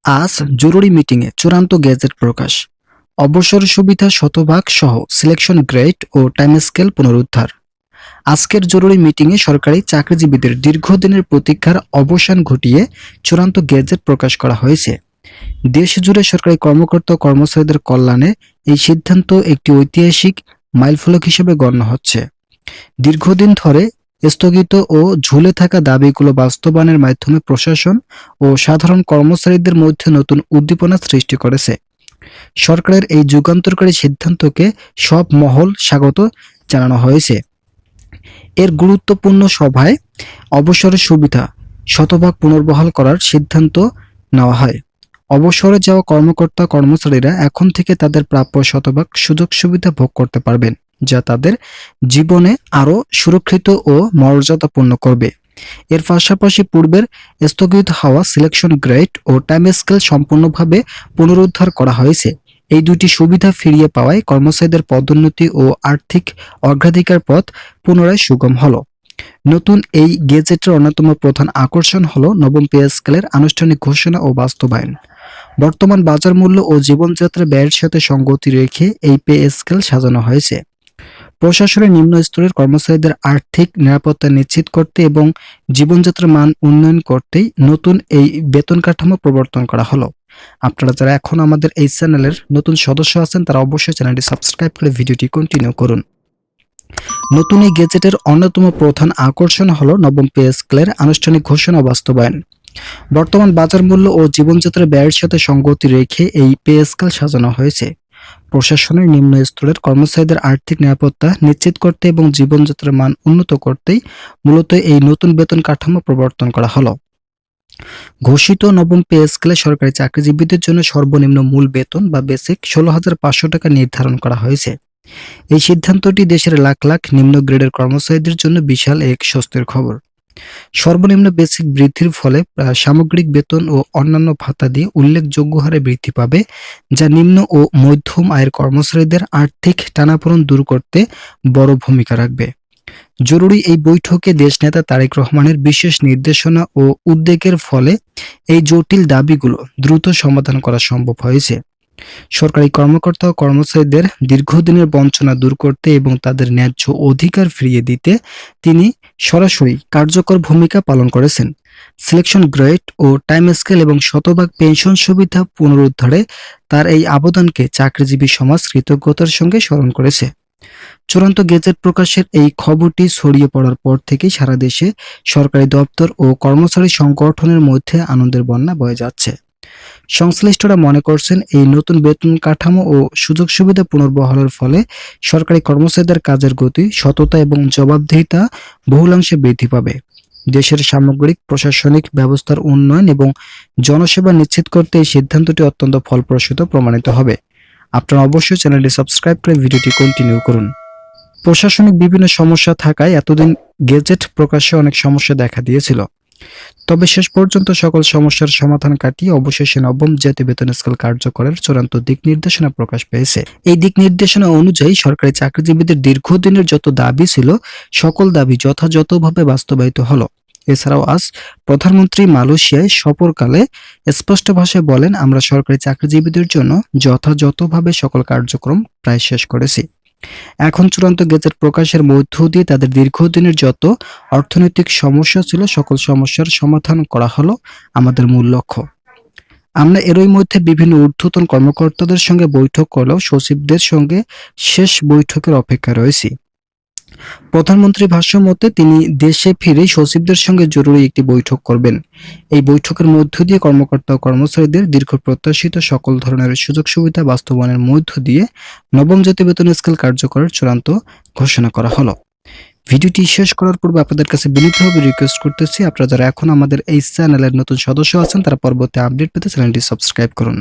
আজ জরুরি মিটিংয়ে চূড়ান্ত গেজেট প্রকাশ, অবসর সুবিধা শতভাগ সহ সিলেকশন গ্রেড ও টাইম স্কেল পুনরুদ্ধার। আজকের জরুরি মিটিংয়ে সরকারি চাকরিজীবীদের দীর্ঘদিনের প্রতীক্ষার অবসান ঘটিয়ে চূড়ান্ত গেজেট প্রকাশ করা হয়েছে। দেশ জুড়ে সরকারি কর্মকর্তা ও কর্মচারীদের কল্যাণে এই সিদ্ধান্ত একটি ঐতিহাসিক মাইলফলক হিসেবে গণ্য হচ্ছে। দীর্ঘদিন ধরে স্থগিত ও ঝুলে থাকা দাবিগুলো বাস্তবায়নের মাধ্যমে প্রশাসন ও সাধারণ কর্মচারীদের মধ্যে নতুন উদ্দীপনা সৃষ্টি করেছে। সরকারের এই যুগান্তকারী সিদ্ধান্তকে সব মহল স্বাগত জানানো হয়েছে। এর গুরুত্বপূর্ণ সভায় অবসরের সুবিধা শতভাগ পুনর্বহাল করার সিদ্ধান্ত নেওয়া হয়। অবসরে যাওয়া কর্মকর্তা কর্মচারীরা এখন থেকে তাদের প্রাপ্য শতভাগ সুযোগ সুবিধা ভোগ করতে পারবেন, যা তাদের জীবনে আরও সুরক্ষিত ও মর্যাদাপূর্ণ করবে। এর পাশাপাশি পূর্বের স্থগিত হওয়া সিলেকশন গ্রেড ও টাইম স্কেল সম্পূর্ণভাবে পুনরুদ্ধার করা হয়েছে। এই দুটি সুবিধা ফিরিয়ে পাওয়ায় কর্মচারীদের পদোন্নতি ও আর্থিক অগ্রাধিকার পথ পুনরায় সুগম হলো। নতুন এই গেজেটের অন্যতম প্রধান আকর্ষণ হলো নবম পে স্কেলের আনুষ্ঠানিক ঘোষণা ও বাস্তবায়ন। বর্তমান বাজার মূল্য ও জীবনযাত্রা ব্যয়ের সাথে সঙ্গতি রেখে এই পে স্কেল সাজানো হয়েছে। প্রশাসনের নিম্ন স্তরের কর্মচারীদের আর্থিক নিরাপত্তা নিশ্চিত করতে এবং জীবনযাত্রার মান উন্নয়ন করতেই নতুন এই বেতন কাঠামো প্রবর্তন করা হলো। আপনারা যারা এখন আমাদের এই চ্যানেলের নতুন সদস্য আছেন তারা অবশ্যই চ্যানেলটি সাবস্ক্রাইব করে ভিডিওটি কন্টিনিউ করুন। নতুন এই গেজেটের অন্যতম প্রধান আকর্ষণ হলো নবম পে স্কেলের আনুষ্ঠানিক ঘোষণা বাস্তবায়ন। বর্তমান বাজার মূল্য ও জীবনযাত্রার ব্যয়ের সাথে সঙ্গতি রেখে এই পে স্কেল সাজানো হয়েছে। প্রশাসনের নিম্ন স্তরের কর্মচারীদের আর্থিক নিরাপত্তা নিশ্চিত করতে এবং জীবনযাত্রার মান উন্নত করতেই মূলত এই নতুন বেতন কাঠামো প্রবর্তন করা হলো। ঘোষিত নবম পে স্কেলে সরকারি চাকরিজীবীদের জন্য সর্বনিম্ন মূল বেতন বা বেসিক 16,500 টাকা নির্ধারণ করা হয়েছে। এই সিদ্ধান্তটি দেশের লাখ লাখ নিম্ন গ্রেডের কর্মচারীদের জন্য বিশাল এক স্বস্তির খবর। সর্বনিম্ন বেসিক বৃদ্ধির ফলে সামগ্রিক বেতন ও অন্যান্য ভাতা দিয়ে উল্লেখযোগ্য হারে বৃদ্ধি পাবে, যা নিম্ন ও মধ্যম আয়ের কর্মচারীদের আর্থিক টানাপোড়েন দূর করতে বড় ভূমিকা রাখবে। জরুরি এই বৈঠকে দেশনেতা তারেক রহমানের বিশেষ নির্দেশনা ও উদ্যোগের ফলে এই জটিল দাবিগুলো দ্রুত সমাধান করা সম্ভব হয়েছে। সরকারি কর্মকর্তা ও কর্মচারীদের দীর্ঘদিনের বঞ্চনা দূর করতে এবং তাদের ন্যায্য অধিকার ফিরিয়ে দিতে তিনি সরাসরি কার্যকর ভূমিকা পালন করেছেন। সিলেকশন গ্রেড ও টাইম স্কেল এবং শতভাগ পেনশন সুবিধা পুনরুদ্ধারে তার এই অবদানকে চাকরিজীবী সমাজ কৃতজ্ঞতার সঙ্গে স্মরণ করেছে। চূড়ান্ত গেজেট প্রকাশের এই খবরটি ছড়িয়ে পড়ার পর থেকেই সারা দেশে সরকারি দপ্তর ও কর্মচারী সংগঠনের মধ্যে আনন্দের বন্যা বয়ে যাচ্ছে। সংশ্লিষ্টরা মনে করছেন এই নতুন বেতন কাঠামো ও সুযোগ সুবিধা পুনর্বহালের ফলে সরকারি কর্মচারীদের কাজের গতি, সততা এবং জবাবদিহিতা বহুলাংশে বৃদ্ধি পাবে। দেশের সামগ্রিক প্রশাসনিক ব্যবস্থার উন্নয়ন এবং জনসেবা নিশ্চিত করতে এই সিদ্ধান্তটি অত্যন্ত ফলপ্রসূ প্রমাণিত হবে। আপনারা অবশ্যই চ্যানেলটি সাবস্ক্রাইব করে ভিডিওটি কন্টিনিউ করুন। প্রশাসনিক বিভিন্ন সমস্যা থাকায় এতদিন গেজেট প্রকাশে অনেক সমস্যা দেখা দিয়েছিল। তবে শেষ পর্যন্ত সকল সমস্যার সমাধান কাটিয়ে অবশেষে নবম জাতীয় বেতন স্কেল কার্যকরের চূড়ান্ত দিক নির্দেশনা প্রকাশ পেয়েছে। এই দিক নির্দেশনা অনুযায়ী সরকারি চাকরিজীবীদের দীর্ঘদিনের যত দাবি ছিল সকল দাবি যথাযথভাবে বাস্তবায়িত হলো। এছাড়াও আজ প্রধানমন্ত্রী মালয়েশিয়ায় সফরকালে স্পষ্ট ভাষায় বলেন, আমরা সরকারি চাকরিজীবীদের জন্য যথাযথভাবে সকল কার্যক্রম প্রায় শেষ করেছি। এখন চূড়ান্ত গেজেট প্রকাশের মধ্য দিয়ে তাদের দীর্ঘদিনের যত অর্থনৈতিক সমস্যা ছিল সকল সমস্যার সমাধান করা হলো আমাদের মূল লক্ষ্য। আমরা এরই মধ্যে বিভিন্ন ঊর্ধ্বতন কর্মকর্তাদের সঙ্গে বৈঠক করলেও সচিবদের সঙ্গে শেষ বৈঠকের অপেক্ষায় রয়েছি। প্রধানমন্ত্রী ভাষ্য মতে তিনি দেশে ফিরে সচিবদের সঙ্গে জরুরি একটি বৈঠক করবেন। এই বৈঠকের মধ্য দিয়ে কর্মকর্তা ও কর্মচারীদের দীর্ঘ প্রত্যাশিত সকল ধরনের সুযোগ সুবিধা বাস্তবায়নের মধ্য দিয়ে নবম জাতীয় বেতন স্কেল কার্যকরের চূড়ান্ত ঘোষণা করা হলো। ভিডিওটি শেষ করার পূর্বে আপনাদের কাছে বিনীতভাবে রিকোয়েস্ট করতেছি, আপনারা যারা এখন আমাদের এই চ্যানেলের নতুন সদস্য আছেন তারা পরবর্তী আপডেট পেতে চ্যানেলটি সাবস্ক্রাইব করুন।